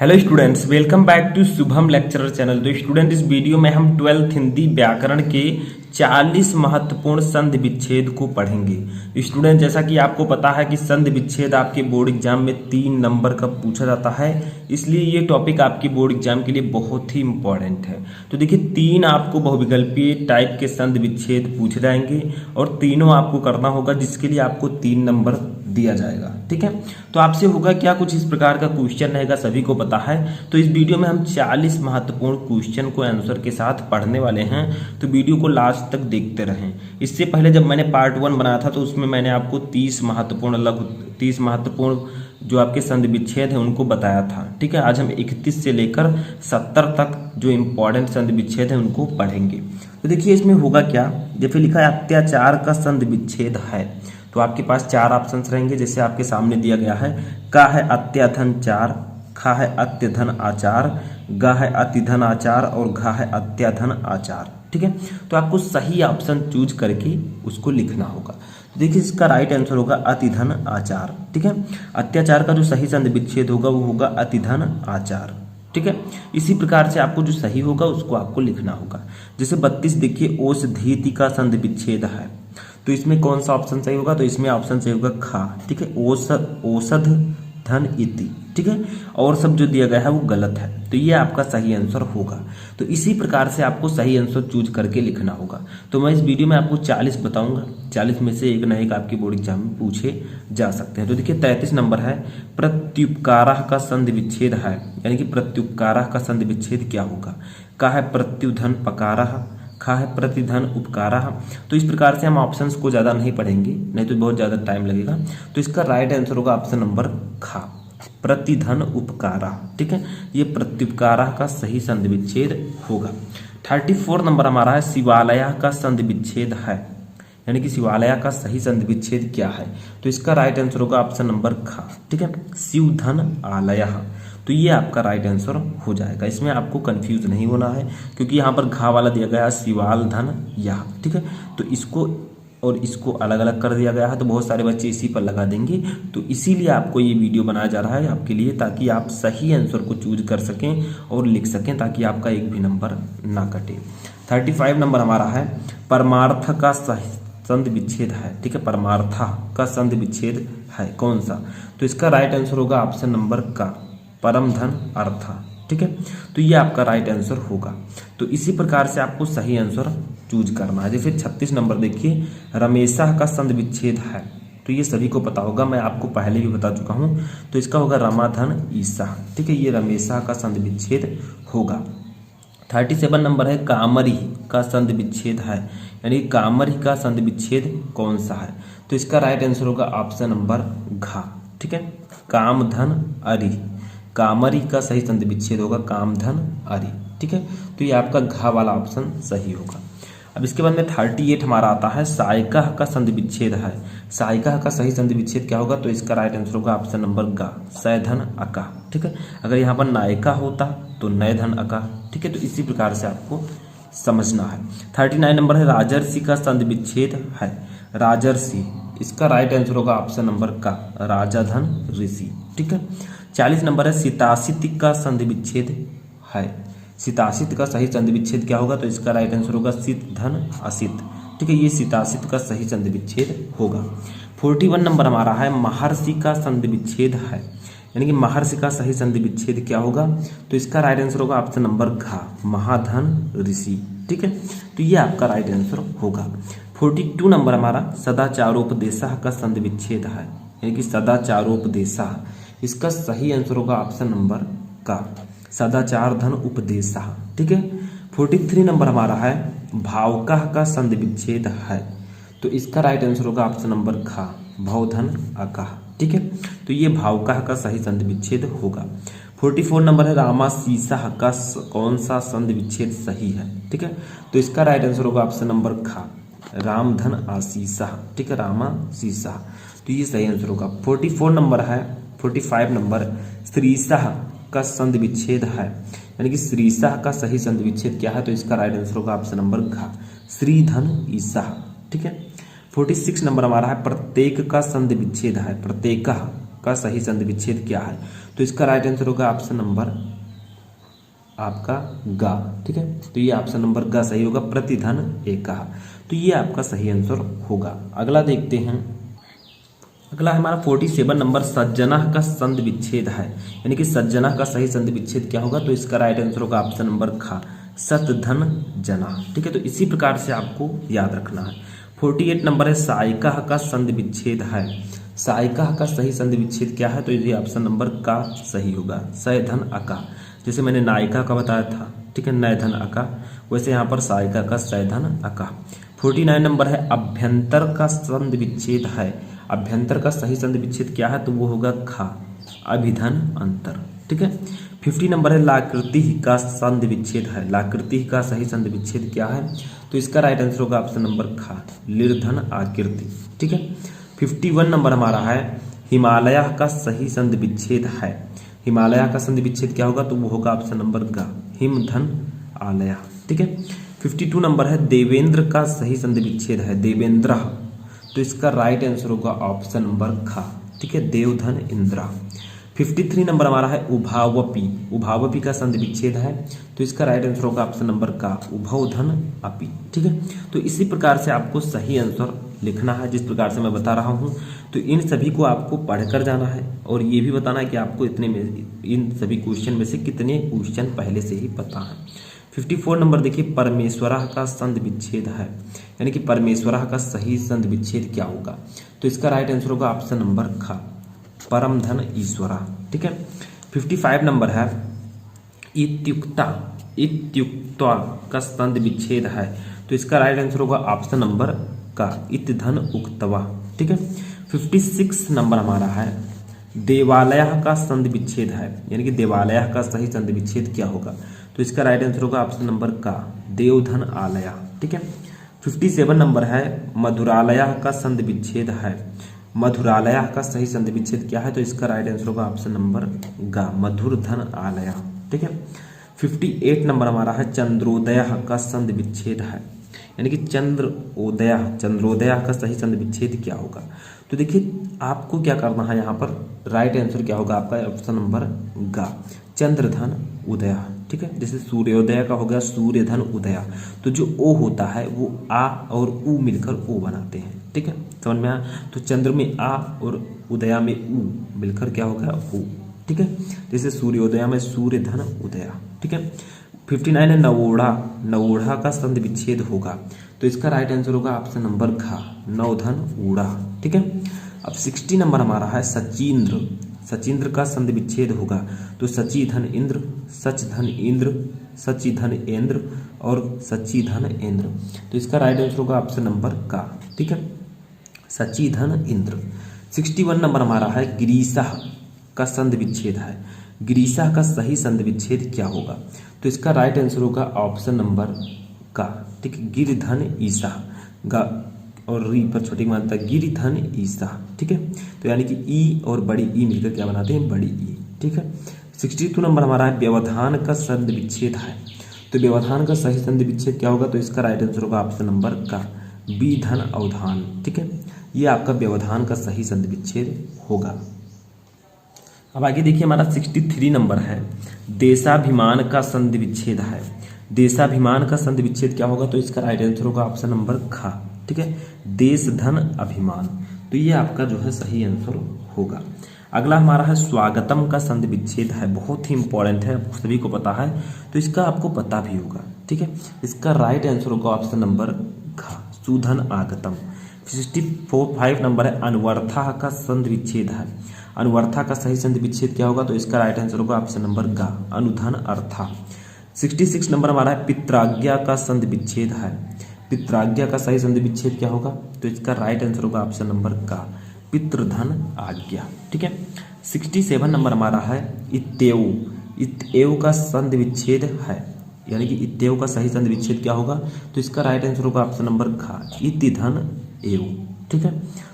Hello students, welcome back to Shubham lecturer channel. तो student, इस video में हम 12th हिंदी व्याकरण के 40 महत्वपूर्ण संधि विच्छेद को पढ़ेंगे। स्टूडेंट, जैसा कि आपको पता है कि संधि विच्छेद आपके बोर्ड एग्जाम में 3 नंबर का पूछा जाता है, इसलिए ये टॉपिक आपके बोर्ड एग्जाम के लिए बहुत ही इंपॉर्टेंट है। तो देखिए, 3 आपको बहुविकल्पीय टाइप के संधि विच्छेद पूछे जाएंगे और तीनों आपको करना होगा, जिसके लिए आपको 3 नंबर दिया जाएगा। ठीक है, तो आपसे होगा क्या, कुछ इस प्रकार का क्वेश्चन रहेगा, सभी को पता है। तो इस वीडियो में हम 40 महत्वपूर्ण क्वेश्चन को आंसर के साथ पढ़ने वाले हैं, तो वीडियो को लास्ट तक देखते रहें। इससे पहले जब मैंने पार्ट 1 बनाया था तो उसमें मैंने आपको 30 महत्वपूर्ण जो आपके संधि विच्छेद है उनको बताया था। ठीक है, आज हम 31 से लेकर 70 तक जो इंपॉर्टेंट संधि विच्छेद है उनको पढ़ेंगे। तो देखिए, इसमें होगा क्या, जैसे लिखा है अत्याचार का संधि विच्छेद है, तो आपके पास 4 ऑप्शंस रहेंगे, जैसे आपके सामने दिया गया है। का है अत्यधन चार, खा है अत्यधन आचार, गा है अतिधन आचार और घा है अत्याधन आचार। ठीक है, तो आपको सही ऑप्शन चूज करके उसको लिखना होगा। तो देखिए, इसका राइट आंसर होगा अतिधन आचार। ठीक है, अत्याचार का जो सही संधि विच्छेद होगा वो होगा अतिधन आचार। ठीक है, इसी प्रकार से आपको जो सही होगा उसको आपको लिखना होगा। जैसे 32 देखिए, औषधीति का संधि विच्छेद है, तो इसमें कौन सा ऑप्शन सही होगा, तो इसमें ऑप्शन सही होगा खा। ठीक है, औषध धन इति। ठीक है, और सब जो दिया गया है वो गलत है, तो ये आपका सही आंसर होगा। तो इसी प्रकार से आपको सही आंसर चूज करके लिखना होगा। तो मैं इस वीडियो में आपको 40 बताऊंगा, 40 में से एक ना एक आपके बोर्ड एग्जाम में पूछे जा सकते हैं। तो देखिए, 33 नंबर है, प्रत्युपकारः का संधि विच्छेद है, यानी कि प्रत्युपकारः का संधि विच्छेद क्या होगा। का है प्रत्युधन पकारः, खा है प्रतिधन उपकारः। तो इस प्रकार से हम ऑप्शंस को ज्यादा नहीं पढ़ेंगे, नहीं तो बहुत ज्यादा टाइम लगेगा। तो इसका राइट आंसर होगा ऑप्शन नंबर खा, प्रतिधन उपकारः। ठीक है, ये प्रत्युपकारः का सही संधि विच्छेद होगा। 34 नंबर हमारा है, शिवालय का संधि विच्छेद है, यानी कि शिवालय का सही संधि विच्छेद क्या है, तो इसका राइट आंसर होगा ऑप्शन नंबर खा। ठीक है, शिव धन आलयः, तो ये आपका राइट आंसर हो जाएगा। इसमें आपको कंफ्यूज नहीं होना है, क्योंकि यहाँ पर घा वाला दिया गया है शिवाल धन यह। ठीक है, तो इसको और इसको अलग अलग कर दिया गया है, तो बहुत सारे बच्चे इसी पर लगा देंगे। तो इसीलिए आपको ये वीडियो बनाया जा रहा है आपके लिए, ताकि आप सही आंसर को चूज कर सकें और लिख सकें, ताकि आपका एक भी नंबर ना कटे। 35 नंबर हमारा है, परमार्थ का संधि विच्छेद है। ठीक है, परमार्थ का संधि विच्छेद है कौन सा, तो इसका राइट आंसर होगा ऑप्शन नंबर का, परम धन अर्थ। ठीक है, तो ये आपका राइट आंसर होगा। तो इसी प्रकार से आपको सही आंसर चूज करना है। जैसे 36 नंबर देखिए, रमेशा का संधि विच्छेद है, तो ये सभी को पता होगा, मैं आपको पहले भी बता चुका हूं। तो इसका होगा रमाधन ईसा। ठीक है, ये रमेशा का संधि विच्छेद होगा। 37 नंबर है, कामरी का संधि विच्छेद है, यानी कामरी का संधि विच्छेद कौन सा है, तो इसका राइट आंसर होगा ऑप्शन नंबर घा। ठीक है, कामधन अरि, कामरी का सही संधि विच्छेद होगा कामधन अरि। ठीक है, तो ये आपका घा वाला ऑप्शन सही होगा। अब इसके बाद में 38 हमारा आता है, सायका का संधि विच्छेद है, सायका का सही संधि विच्छेद क्या होगा, तो इसका राइट आंसर होगा ऑप्शन नंबर गा, सैधन अका। ठीक है, अगर यहाँ पर नायका होता तो नय धन अका। ठीक है, तो इसी प्रकार से आपको समझना है। 39 नंबर है, राजर्षि का संधि विच्छेद है, राजर्षि, इसका राइट आंसर होगा ऑप्शन नंबर का, राजा धन ऋषि। ठीक है, 40 नंबर है, सितासित का संधि विच्छेद है, सितासित का सही संधि विच्छेद क्या होगा, तो इसका राइट आंसर होगा सित धन असित। ठीक है, ये सितासित का सही संधि विच्छेद होगा। 41 नंबर हमारा है, महर्षि का संधि विच्छेद है, यानी कि महर्षि का सही संधि विच्छेद क्या होगा, तो इसका राइट आंसर होगा ऑप्शन नंबर घा, महाधन ऋषि। ठीक है, तो ये आपका राइट आंसर होगा। 42 नंबर हमारा, सदाचारोपदेशः का संधि विच्छेद है, यानी कि सदाचारोपदेशः, इसका सही आंसर होगा ऑप्शन नंबर का, सदाचार धन उपदेशः। ठीक है, 43 नंबर हमारा है, भावकः का संधि विच्छेद है, तो इसका राइट आंसर होगा ऑप्शन नंबर खा, भवधन अकः। ठीक है, तो ये भावकः का सही संधि विच्छेद होगा। 44 नंबर है, रामाशीषः का कौन सा संधि विच्छेद सही है, ठीक है, तो इसका राइट आंसर होगा ऑप्शन नंबर खा, रामधन आशीषः। ठीक है, रामाशीषः, तो ये सही आंसर होगा। 44 नंबर है, 45 नंबर, श्रीशाह का संधि विच्छेद है, यानी कि श्रीशाह का सही संधि विच्छेद क्या है, तो इसका राइट आंसर होगा ऑप्शन नंबर घा, श्रीधन ईसा। ठीक है, 46 नंबर हमारा है, प्रत्येक का संधि विच्छेद है, प्रत्येक का सही संधि विच्छेद क्या है? तो इसका राइट आंसर होगा ऑप्शन नंबर आपका गा। ठीक है, तो ये ऑप्शन नंबर गा सही होगा, प्रतिधन एकः। तो ये आपका सही आंसर होगा। अगला देखते हैं। अगला हमारा 47 नंबर सज्जना का संधि विच्छेद है, यानी कि सज्जना का सही संधि विच्छेद क्या होगा? तो इसका राइट आंसर होगा ऑप्शन नंबर खा, सत धन जना। ठीक है, तो इसी प्रकार से आपको याद रखना है। 48 नंबर है सायिका का संधि विच्छेद है, सायिका का सही संधि विच्छेद क्या है? तो ये ऑप्शन नंबर का सही होगा, सय धन अका। जैसे मैंने नायिका का बताया था, ठीक है, नय धन अका, वैसे यहाँ पर सायिका का सय धन अका। 49 नंबर है अभ्यंतर का संधि विच्छेद है, अभ्यंतर का सही संधि विच्छेद क्या है? तो वो होगा खा, अभिधन अंतर। ठीक है, 50 नंबर है लाकृति का संधि विच्छेद है, लाकृति का सही संधि विच्छेद क्या है? तो इसका राइट आंसर होगा ऑप्शन नंबर खा, लिर्धन आकृति। ठीक है, 51 नंबर हमारा है हिमालय का सही संधि विच्छेद है, हिमालय का संधि विच्छेद क्या होगा? तो वो होगा ऑप्शन नंबर ग, हिम धन आलय। ठीक है, 52 नंबर है देवेंद्र का सही संधि विच्छेद है, देवेंद्र, तो इसका राइट आंसर होगा ऑप्शन नंबर खा। ठीक है, देवधन इंद्रा। 53 नंबर हमारा है उभावपी, उभावपी का संधि विच्छेद है, तो इसका राइट आंसर होगा ऑप्शन नंबर का, उभौधन अपी। ठीक है, तो इसी प्रकार से आपको सही आंसर लिखना है जिस प्रकार से मैं बता रहा हूं। तो इन सभी को आपको पढ़कर जाना है और ये भी बताना है कि आपको इतने में इन सभी क्वेश्चन में से कितने क्वेश्चन पहले से ही पता है। 54 नंबर देखिए परमेश्वरा का संधि विच्छेद है, यानी कि परमेश्वरा का सही संधि विच्छेद क्या होगा? तो इसका राइट आंसर होगा ऑप्शन नंबर ख, परम धन ईश्वरा। ठीक है, 55 नंबर है इत्युक्ता, इत्युक्ता का संधि विच्छेद है, तो इसका राइट आंसर होगा ऑप्शन नंबर का, इत धन उक्तवा। ठीक है, 56 नंबर हमारा है देवालय का संधि विच्छेद है, यानी कि देवालय का सही संधि विच्छेद क्या होगा? तो इसका राइट आंसर होगा ऑप्शन नंबर का, देवधन आलया। ठीक है, 57 नंबर है मधुरालय का संधि विच्छेद है, मधुरालय का सही संधि विच्छेद क्या है? तो इसका राइट आंसर होगा ऑप्शन नंबर ग, मधुर धन आलया। ठीक है, 58 नंबर हमारा है चंद्रोदय का संधि विच्छेद है, यानी कि चंद्रोदय, चंद्रोदय का सही संधि विच्छेद क्या होगा? तो देखिए आपको क्या करना है, यहाँ पर राइट आंसर क्या होगा आपका? ऑप्शन नंबर ग, चंद्रधन उदय। ठीक है, जैसे सूर्योदय का हो गया सूर्यधन उदय, तो जो ओ होता है वो आ और उ मिलकर ओ बनाते हैं। ठीक है, समझ में आया? तो चंद्र में आ और उदया में उ मिलकर क्या हो गया? ओ। ठीक है, जैसे सूर्योदय में सूर्यधन उदय। ठीक है, 59 है नवोढ़ा, नवोढ़ा का संधि विच्छेद होगा, तो इसका राइट आंसर होगा ऑप्शन नंबर खा, नवधन ऊढ़ा। ठीक है, अब 60 नंबर हमारा है सचींद्र, सचींद्र का संधि विच्छेद होगा, तो सची धन इंद्र, सच धन इंद्र, सची धन इंद्र और सची धन इंद्र, तो इसका राइट आंसर होगा ऑप्शन नंबर का। ठीक है, सची धन इंद्र। 61 नंबर हमारा है गिरीशा का संधि विच्छेद है, गिरीशा का सही संधि विच्छेद क्या होगा? तो इसका राइट आंसर होगा ऑप्शन नंबर का। ठीक है, गिरधन ईसा, गा और री पर छोटी मात्रा, गिरिधन ईसा। ठीक है, तो यानी कि ई और बड़ी ई मिलकर क्या बनाते हैं? बड़ी ई। ठीक है, 62 नंबर हमारा है व्यवधान का संधि विच्छेद है, तो व्यवधान का सही संधि विच्छेद क्या होगा? तो इसका राइट आंसर होगा ऑप्शन नंबर का, बी धन अवधान। ठीक है, ये आपका व्यवधान का सही संधि विच्छेद होगा। अब आगे देखिए हमारा 63 नंबर है देशाभिमान का संधि विच्छेद है, देशाभिमान का संधि विच्छेद क्या होगा? तो इसका राइट आंसर होगा ऑप्शन नंबर खा। ठीक है, देश धन अभिमान, तो ये आपका जो है सही आंसर होगा। अगला हमारा है स्वागतम का संधि विच्छेद है, बहुत ही इंपॉर्टेंट है, सभी को पता है, तो इसका आपको पता भी होगा। ठीक है, इसका राइट आंसर होगा ऑप्शन नंबर घ, सुधन आगतम। 65 नंबर है अनुवर्था का संधि विच्छेद है, अनुवर्था का सही संधि विच्छेद क्या होगा? तो इसका राइट आंसर होगा ऑप्शन नंबर ग, अनुधन अर्था। 66 नंबर हमारा है पित्राज्ञा का संधि विच्छेद है, पित्राज्ञा का सही संधि विच्छेद क्या होगा? तो इसका राइट आंसर होगा ऑप्शन नंबर का, पितृधन आज्ञा। ठीक है, 67 नंबर हमारा है इत्येव, इत्येव का संधि विच्छेद है, यानी कि इत्येव का सही संधि विच्छेद क्या होगा? तो इसका राइट आंसर होगा ऑप्शन नंबर खा, इति धन एव। ठीक है,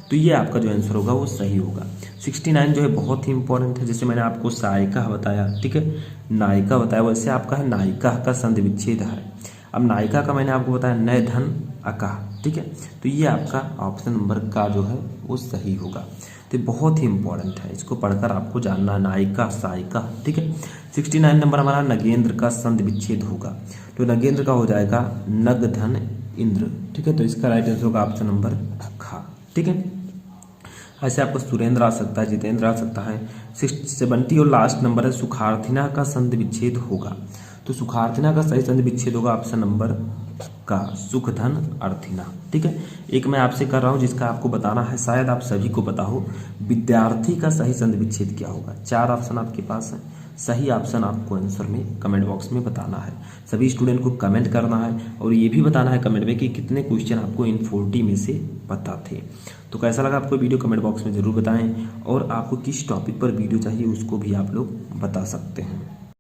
तो ये आपका जो आंसर होगा वो सही होगा। 69 जो है बहुत ही इंपॉर्टेंट है, जैसे मैंने आपको सायिका बताया, ठीक है, नायिका बताया, वैसे आपका है नायिका का संधि विच्छेद है। अब नायिका का मैंने आपको बताया नय धन अका। ठीक है, तो ये आपका ऑप्शन नंबर का जो है वो सही होगा। तो बहुत ही इंपॉर्टेंट है, इसको पढ़कर आपको जानना है। नायिका सहायिका, ठीक है। 69 नंबर हमारा नगेंद्र का संधि विच्छेद होगा, तो नगेंद्र का हो जाएगा नग धन इंद्र, ठीक है। तो इसका राइट आंसर होगा ऑप्शन नंबर खा, ठीक है। ऐसे आपको सुरेंद्र आ सकता है, जितेंद्र आ सकता है। 70 और लास्ट नंबर है सुखार्थिना का संधि विच्छेद होगा, तो सुखार्थिना का सही संधि विच्छेद होगा ऑप्शन नंबर का सुख धन अर्थिना, ठीक है। एक मैं आपसे कर रहा हूं जिसका आपको बताना है, शायद आप सभी को पता हो, विद्यार्थी का सही संधि विच्छेद क्या होगा। 4 ऑप्शन आपके पास है, सही ऑप्शन आपको आंसर में कमेंट बॉक्स में बताना है। सभी स्टूडेंट को कमेंट करना है और ये भी बताना है कमेंट में कि कितने क्वेश्चन आपको इन 40 में से पता थे। तो कैसा लगा आपको वीडियो कमेंट बॉक्स में जरूर बताएं, और आपको किस टॉपिक पर वीडियो चाहिए उसको भी आप लोग बता सकते हैं।